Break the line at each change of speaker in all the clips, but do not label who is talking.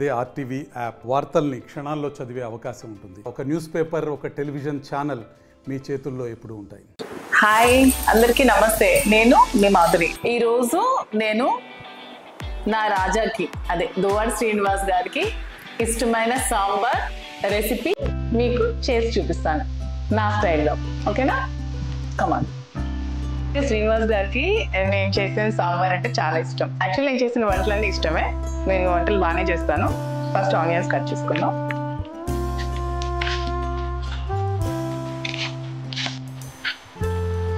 అదే RTV app వార్తల్ని క్షణాల్లో చదివే అవకాశం ఉంటుంది. ఒక న్యూస్ పేపర్, ఒక టెలివిజన్ ఛానల్ మీ చేతుల్లో ఎప్పుడూ ఉంటాయి.
హాయ్ అందరికీ నమస్తే. నేను మీ మాధురి. ఈరోజు నేను నా రాజాకి అదే దువ్వాడ శ్రీనివాస్ గారికి ఇష్టమైన సాంబార్ రెసిపీ మీకు చేసి చూపిస్తాను నా స్టైల్లో. ఓకేనా? కమాన్. శ్రీనివాస్ గారికి నేను చేసిన సాంబార్ అంటే చాలా ఇష్టం. యాక్చువల్లీ నేను చేసిన వంటలన్నీ ఇష్టమే. నేను వంటలు బాగానే చేస్తాను. ఫస్ట్ ఆనియన్స్ కట్ చేసుకుందాం.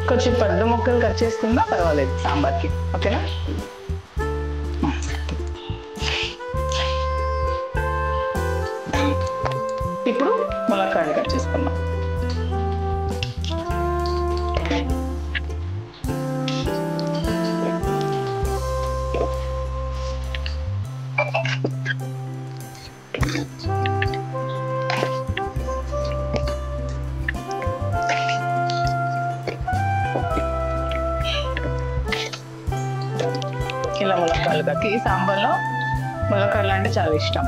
కొంచెం పెద్ద ముక్కలు కట్ చేసుకుందా పర్వాలేదు సాంబార్కి. ఓకేనా? ఇప్పుడు ములక్కాడలు కట్ చేసుకుందాం. ఇలా ములక్కాడలు కట్టి ఈ సాంబార్లో ములక్కాడలు అంటే చాలా ఇష్టం.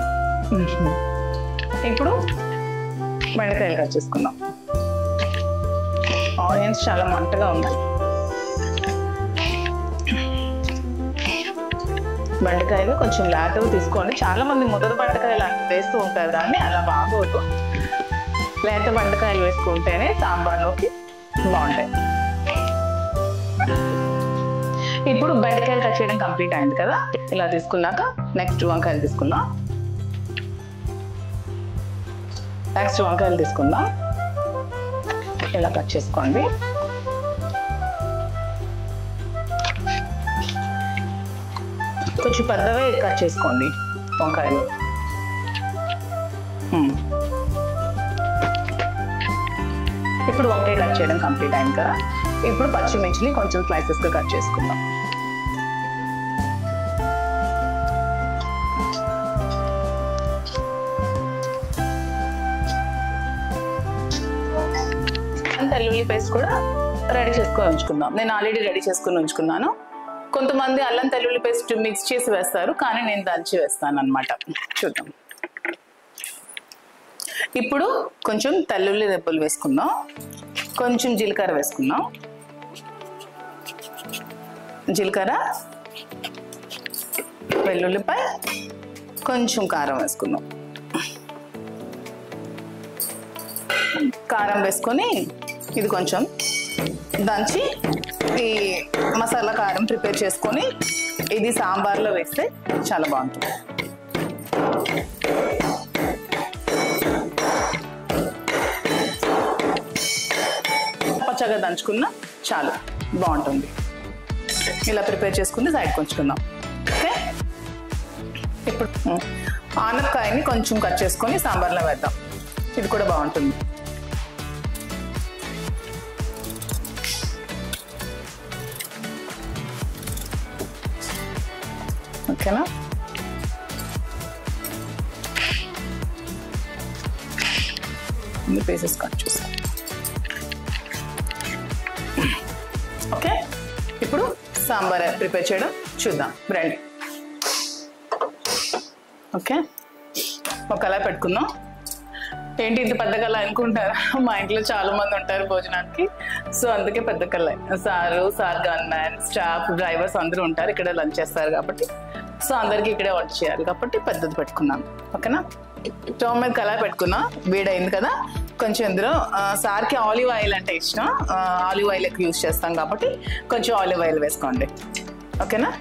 ఇప్పుడు బెండకాయలు కట్ చేసుకుందాం. ఆనియన్స్ చాలా మంటగా ఉన్నాయి. బెండకాయలు కొంచెం లేతగా తీసుకోండి. చాలా మంది ముద్దద బెండకాయలు వేస్తూ ఉంటారు, దాన్ని అలా బాగోదు. లేత బెండకాయలు వేసుకుంటేనే సాంబార్లోకి బాగుంటాయి. ఇప్పుడు బెండకాయలు కట్ చేయడం కంప్లీట్ అయింది కదా. ఇలా తీసుకున్నాక నెక్స్ట్ వంకాయలు తీసుకుందాం. ఇలా కట్ చేసుకోండి. కొంచెం పెద్దగా కట్ చేసుకోండి వంకాయలు. ఇప్పుడు వంకాయ కట్ చేయడం కంప్లీట్ అయింది కదా. ఇప్పుడు పచ్చిమిర్చిని కొంచెం స్లైసెస్గా కట్ చేసుకుందాం. వెల్లుల్లి పేస్ట్ కూడా రెడీ చేసుకొని ఉంచుకుందాం. నేను ఆల్రెడీ రెడీ చేసుకుని ఉంచుకున్నాను. కొంతమంది అల్లం వెల్లుల్లి పేస్ట్ మిక్స్ చేసి వేస్తారు, కానీ నేను దంచి వేస్తాను అన్నమాట. చూద్దాం. ఇప్పుడు కొంచెం వెల్లుల్లి రెబ్బలు వేసుకుందాం. కొంచెం జీలకర్ర వేసుకుందాం. జీలకర్ర, వెల్లుల్లిపాయ, కొంచెం కారం వేసుకుందాం. కారం వేసుకొని ఇది కొంచెం దంచి ఈ మసాలా కారం ప్రిపేర్ చేసుకొని ఇది సాంబార్లో వేస్తే చాలా బాగుంటుంది. పచ్చగా దంచుకున్నా చాలా బాగుంటుంది. ఇలా ప్రిపేర్ చేసుకుని సైడ్కి ఉంచుకుందాం. ఓకే? ఇప్పుడు ఆనపకాయని కొంచెం కట్ చేసుకొని సాంబార్లో వేద్దాం. ఇది కూడా బాగుంటుంది. ఓకేనా? పీసెస్ కట్ చేస్తాం. ఓకే, ఇప్పుడు సాంబార్ ప్రిపేర్ చేయడం చూద్దాం. రండి. ఓకే, ఒక కళాయి పెట్టుకుందాం. ఏంటి ఇంత పెద్ద కళాయి అనుకుంటారా? మా ఇంట్లో చాలా మంది ఉంటారు భోజనానికి, సో అందుకే పెద్ద కళాయి. సార్ గన్మ్యాన్, స్టాఫ్, డ్రైవర్స్ అందరూ ఉంటారు ఇక్కడ లంచ్ చేస్తారు కాబట్టి, సో అందరికి ఇక్కడే వంట చేయాలి కాబట్టి పెద్దది పెట్టుకున్నాను. ఓకేనా? స్టవ్ మీద కళాయి పెట్టుకున్నా. వేడైంది కదా. కొంచెం ఇందులో సార్కి ఆలివ్ ఆయిల్ అంటే ఇష్టం. ఆలివ్ ఆయిల్ ఎక్కువ యూజ్ చేస్తాం కాబట్టి కొంచెం ఆలివ్ ఆయిల్ వేసుకోండి. ఓకేనా?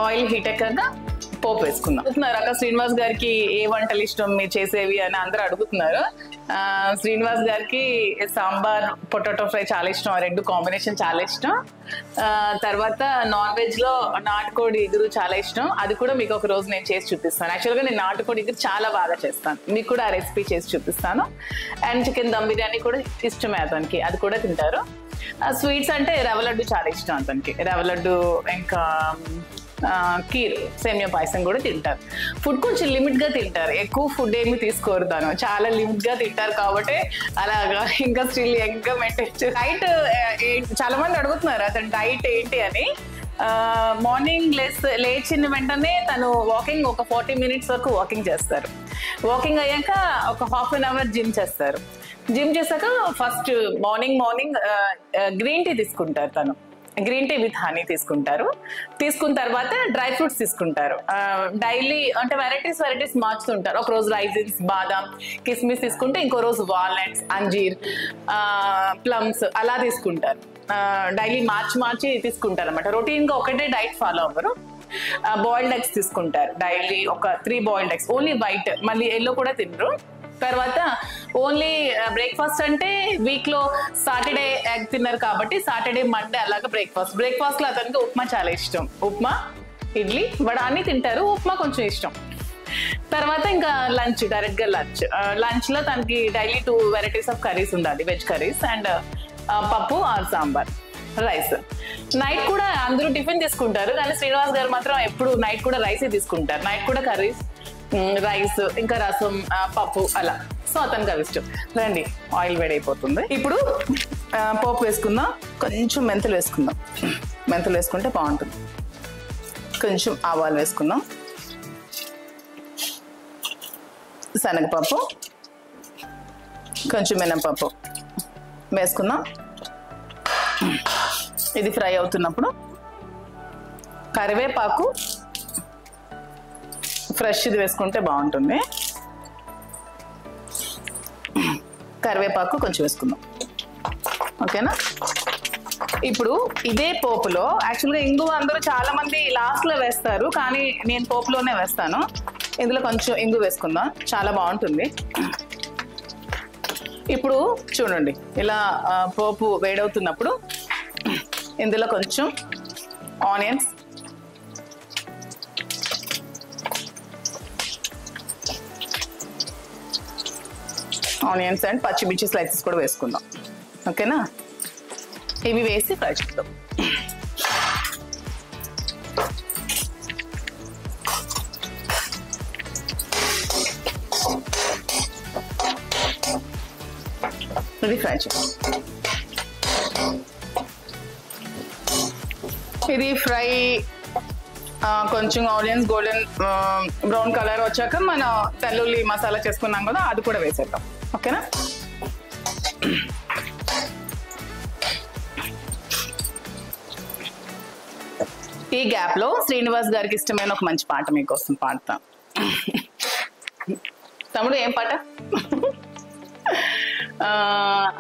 ఆయిల్ హీట్ ఎక్కాక పోపు వేసుకుందాం. అడుగుతున్నారు అక్క శ్రీనివాస్ గారికి ఏ వంటలు ఇష్టం మీరు చేసేవి అని అందరూ అడుగుతున్నారు. శ్రీనివాస్ గారికి సాంబార్, పొటాటో ఫ్రై చాలా ఇష్టం. ఆ రెండు కాంబినేషన్ చాలా ఇష్టం. తర్వాత నాన్ వెజ్ లో నాటుకోడి ఇగురు చాలా ఇష్టం. అది కూడా మీకు ఒక రోజు నేను చేసి చూపిస్తాను. యాక్చువల్గా నేను నాటుకోడి ఇగురు చాలా బాగా చేస్తాను. మీకు కూడా ఆ రెసిపీ చేసి చూపిస్తాను. అండ్ చికెన్ దమ్ బిర్యానీ కూడా ఇష్టమే అతనికి, అది కూడా తింటారు. స్వీట్స్ అంటే రవ్వ లడ్డు చాలా ఇష్టం అతనికి. రవ్వ లడ్డు, ఇంకా కీర్, సేమియా పాయసం కూడా తింటారు. ఫుడ్ కొంచెం లిమిట్ గా తింటారు, ఎక్కువ ఫుడ్ ఏమి తీసుకోరు. తను చాలా లిమిట్ గా తింటారు కాబట్టి అలాగా ఇంకా స్టిల్ యంగ్ గా మెయింటైన్. డైట్ చాలా మంది అడుగుతున్నారు అతను డైట్ ఏంటి అని. మార్నింగ్ లేచిన వెంటనే తను వాకింగ్ ఒక 40 minutes వరకు వాకింగ్ చేస్తారు. వాకింగ్ అయ్యాక ఒక ½ an hour జిమ్ చేస్తారు. జిమ్ చేశాక ఫస్ట్ మార్నింగ్ గ్రీన్ టీ తీసుకుంటారు. తను గ్రీన్ టీ విత్ హనీ తీసుకుంటారు. తీసుకున్న తర్వాత డ్రై ఫ్రూట్స్ తీసుకుంటారు. డైలీ అంటే వెరైటీస్ మార్చుతుంటారు. ఒక రోజు రైజిన్స్, బాదాం, కిస్మిస్ తీసుకుంటే ఇంకో రోజు వాల్నట్స్, అంజీర్, ప్లమ్స్ అలా తీసుకుంటారు. డైలీ మార్చి తీసుకుంటారు అనమాట. రొటీన్ గా ఒకటే డైట్ ఫాలో అవ్వరు. బాయిల్డ్ ఎగ్స్ తీసుకుంటారు. డైలీ ఒక 3 బాయిల్డ్ ఎగ్స్, ఓన్లీ వైట్, మళ్ళీ ఎల్లో కూడా తినరు. తర్వాత ఓన్లీ బ్రేక్ఫాస్ట్ అంటే వీక్ లో సాటర్డే ఎగ్ తిన్నారు కాబట్టి సాటర్డే, మండే అలాగా బ్రేక్ఫాస్ట్ లో అతనికి ఉప్మా చాలా ఇష్టం. ఉప్మా, ఇడ్లీ, వడ అన్ని తింటారు. ఉప్మా కొంచెం ఇష్టం. తర్వాత ఇంకా లంచ్, డైరెక్ట్ గా లంచ్ లో తనకి డైలీ 2 varieties ఆఫ్ కర్రీస్ ఉండాలి. వెజ్ కర్రీస్ అండ్ పప్పు ఆర్ సాంబార్, రైస్. నైట్ కూడా అందరూ టిఫిన్ తీసుకుంటారు కానీ శ్రీనివాస్ గారు మాత్రం ఎప్పుడు నైట్ కూడా రైసే తీసుకుంటారు. నైట్ కూడా కర్రీస్, రైస్, ఇంకా రసం, పప్పు అలా. సో అతనికి అవి ఇష్టం. రండి, ఆయిల్ వేడైపోతుంది. ఇప్పుడు పోపు వేసుకుందాం. కొంచెం మెంతులు వేసుకుందాం. మెంతులు వేసుకుంటే బాగుంటుంది. కొంచెం ఆవాలు వేసుకుందాం. శనగపప్పు, కొంచెం మినపప్పు వేసుకుందాం. ఇది ఫ్రై అవుతున్నప్పుడు కరివేపాకు ఫ్రెష్ ఇది వేసుకుంటే బాగుంటుంది. కరివేపాకు కొంచెం వేసుకుందాం. ఓకేనా? ఇప్పుడు ఇదే పోపులో యాక్చువల్గా ఇంగువ అందరూ చాలా మంది లాస్ట్ లో వేస్తారు కానీ నేను పోపులోనే వేస్తాను. ఇందులో కొంచెం ఇంగు వేసుకుందాం, చాలా బాగుంటుంది. ఇప్పుడు చూడండి, ఇలా పోపు వేడవుతున్నప్పుడు ఇందులో కొంచెం ఆనియన్స్, అండ్ పచ్చిమిర్చి స్లైసెస్ కూడా వేసుకుందాం. ఓకేనా? ఇవి వేసి ఫ్రై చేద్దాం. ఇది ఫ్రై చేద్దాం. ఇది ఫ్రై కొంచెం ఆనియన్స్ గోల్డెన్ బ్రౌన్ కలర్ వచ్చాక మనం తెల్లుల్లి మసాలా చేసుకున్నాం కదా, అది కూడా వేసేద్దాం. ఓకేనా? ఈ గ్యాప్ లో శ్రీనివాస్ గారికి ఇష్టమైన ఒక మంచి పాట మీకోసం పాడతాం. తమ్ముడు, ఏం పాట?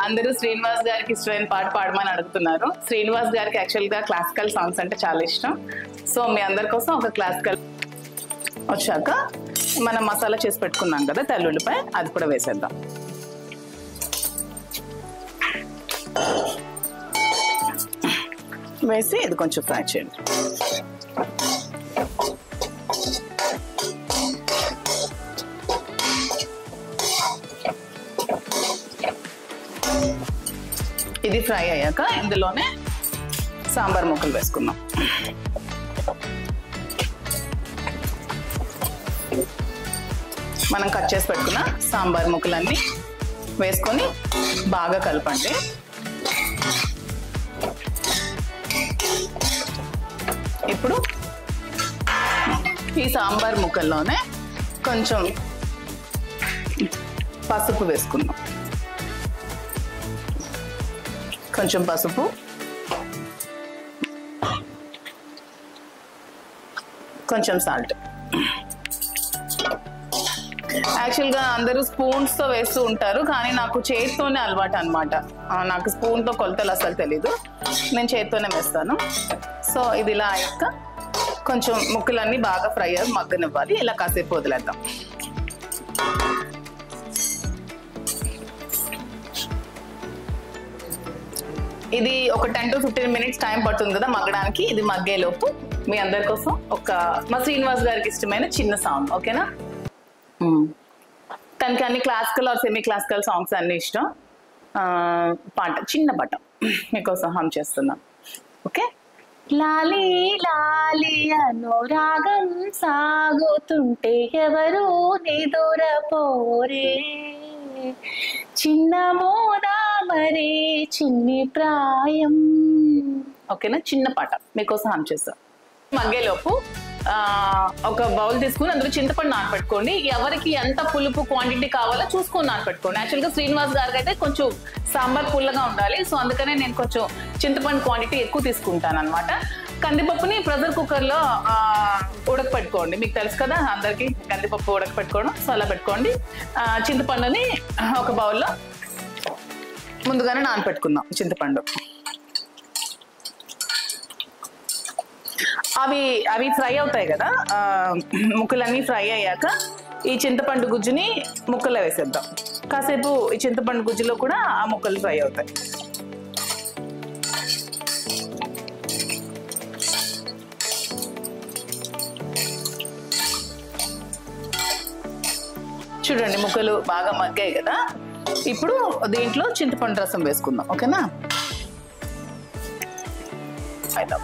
అందరూ శ్రీనివాస్ గారికి ఇష్టమైన పాట పాడమని అడుగుతున్నారు. శ్రీనివాస్ గారికి యాక్చువల్ గా క్లాసికల్ సాంగ్స్ అంటే చాలా ఇష్టం. సో మీ అందరి కోసం ఒక క్లాసికల్ వచ్చాక మనం మసాలా చేసి పెట్టుకున్నాం కదా తెల్లుల్లిపాయ, అది కూడా వేసేద్దాం. వేసి ఇది కొంచెం ఫ్రై చేయండి. ఇది ఫ్రై అయ్యాక ఇందులోనే సాంబార్ ముక్కలు వేసుకుందాం. మనం కట్ చేసి పెట్టుకున్న సాంబార్ ముక్కలన్నీ వేసుకొని బాగా కలపండి. ఇప్పుడు ఈ సాంబార్ ముక్కల్లోనే కొంచెం పసుపు వేసుకుందాం. కొంచెం పసుపు, కొంచెం సాల్ట్. యాక్చువల్గా అందరూ స్పూన్స్ తో వేస్తూ ఉంటారు కానీ నాకు చేతితోనే అలవాటు అనమాట. నాకు స్పూన్ తో కొలతలు అసలు తెలీదు, నేను చేతితోనే వేస్తాను. సో ఇది ఇలా అయ్యాక కొంచెం ముక్కలన్నీ బాగా ఫ్రై అయ్యి మగ్గనివ్వాలి. ఇలా కాసేపు వదిలేద్దాం. ఇది ఒక 10 to 15 minutes టైం పడుతుంది కదా మగ్గడానికి. ఇది మగ్గేలోపు మీ అందరి కోసం మా శ్రీనివాస్ గారికి ఇష్టమైన చిన్న సాంగ్. ఓకేనా? తనకి అన్ని classical or semi classical songs అన్ని ఇష్టం. పాట, చిన్న పాట మీకోసం హమ్ చేస్తున్నాం. ఓకే? లాలి లాలి అనురాగం సాగుతుంటే ఎవరు నిదురపోరే, చిన్న మోదా మరే చిన్ని ప్రాయం, ఓకేనా, చిన్న పాట మీకోసం ఆన్ చేస్తా. మగ్గేలోపు ఒక బౌల్ తీసుకుని అందులో చింతపండు నానపెట్టుకోండి. ఎవరికి ఎంత పులుపు క్వాంటిటీ కావాలో చూసుకొని నానపెట్టుకోండి. యాక్చువల్గా శ్రీనివాస్ గారికి అయితే కొంచెం సాంబార్ పుల్లగా ఉండాలి, సో అందుకనే నేను కొంచెం చింతపండు క్వాంటిటీ ఎక్కువ తీసుకుంటాను అనమాట. కందిపప్పుని ప్రెషర్ కుక్కర్లో ఉడకపెట్టుకోండి. మీకు తెలుసు కదా అందరికీ కందిపప్పు ఉడకపెట్టుకోవడం, సో అలా పెట్టుకోండి. చింతపండుని ఒక బౌల్లో ముందుగానే నానపెట్టుకుందాం. చింతపండు అవి ఫ్రై అవుతాయి కదా, ముక్కలన్నీ ఫ్రై అయ్యాక ఈ చింతపండు గుజ్జుని ముక్కల్లో వేసేద్దాం. కాసేపు ఈ చింతపండు గుజ్జులో కూడా ఆ ముక్కలు ఫ్రై అవుతాయి. చూడండి ముక్కలు బాగా మగ్గాయి కదా. ఇప్పుడు దీంట్లో చింతపండు రసం వేసుకుందాం. ఓకేనా, అయితే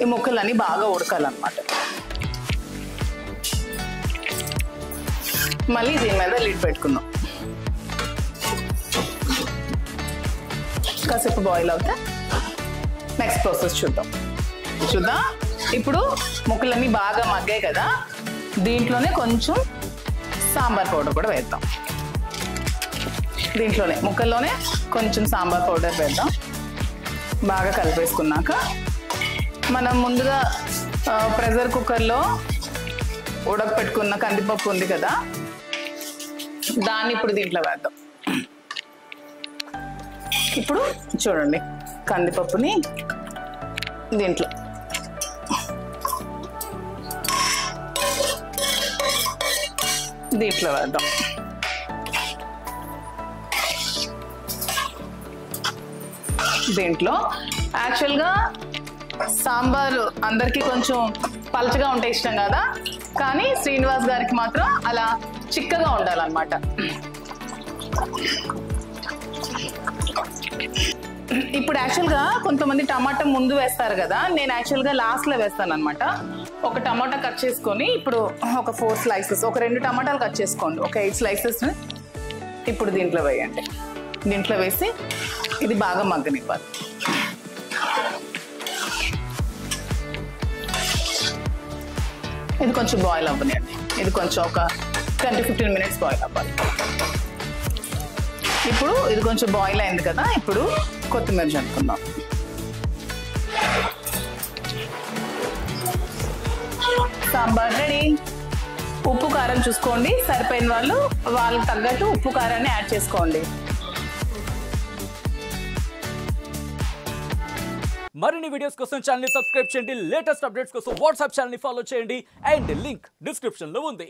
ఈ ముక్కలన్నీ బాగా ఉడకాలన్నమాట. మళ్ళీ దీని మీద లిడ్ పెట్టుకుందాం. కాసేపు బాయిల్ అవుతే నెక్స్ట్ ప్రాసెస్ చూద్దాం. ఇప్పుడు ముక్కలన్నీ బాగా మగ్గాయి కదా, దీంట్లోనే కొంచెం సాంబార్ పౌడర్ కూడా వేద్దాం. దీంట్లోనే ముక్కల్లోనే కొంచెం సాంబార్ పౌడర్ వేద్దాం. బాగా కలిపేసుకున్నాక మనం ముందుగా ప్రెషర్ కుక్కర్లో ఉడకపెట్టుకున్న కందిపప్పు ఉంది కదా, దాన్ని ఇప్పుడు దీంట్లో వేద్దాం. ఇప్పుడు చూడండి కందిపప్పుని దీంట్లో వేద్దాం. దీంట్లో యాక్చువల్గా సాంబారు అందరికి కొంచెం పలచగా ఉంటే ఇష్టం కదా, కానీ శ్రీనివాస్ గారికి మాత్రం అలా చిక్కగా ఉండాలన్నమాట. ఇప్పుడు యాక్చువల్గా కొంతమంది టమాటా ముందు వేస్తారు కదా, నేను యాక్చువల్గా లాస్ట్లో వేస్తాను అనమాట. ఒక టమాటా కట్ చేసుకొని ఇప్పుడు ఒక 4 స్లైసెస్, ఒక 2 టమాటాలు కట్ చేసుకోండి, ఒక 8 స్లైసెస్ ఇప్పుడు దీంట్లో వేయండి. దీంట్లో వేసి ఇది బాగా మగ్గనివ్వాలి. ఇది కొంచెం బాయిల్ అవ్వనియండి. ఇది కొంచెం ఒక 10-15 మినిట్స్ బాయిల్ అవ్వాలి. ఇప్పుడు ఇది కొంచెం బాయిల్ అయింది కదా, ఇప్పుడు కొత్తిమీర జరుపుకుందాం. సాంబార్ రెడీ. ఉప్పు కారం చూసుకోండి, సరిపోయిన వాళ్ళు వాళ్ళకి తగ్గట్టు ఉప్పు కారాన్ని యాడ్ చేసుకోండి.
మరిన్ని వీడియోస్ కోసం ఛానల్ ని సబ్స్క్రైబ్ చేయండి. లేటెస్ట్ అప్డేట్స్ కోసం వాట్సాప్ ఛానల్ ని ఫాలో చేయండి. అండ్ లింక్ డిస్క్రిప్షన్ లో ఉంది.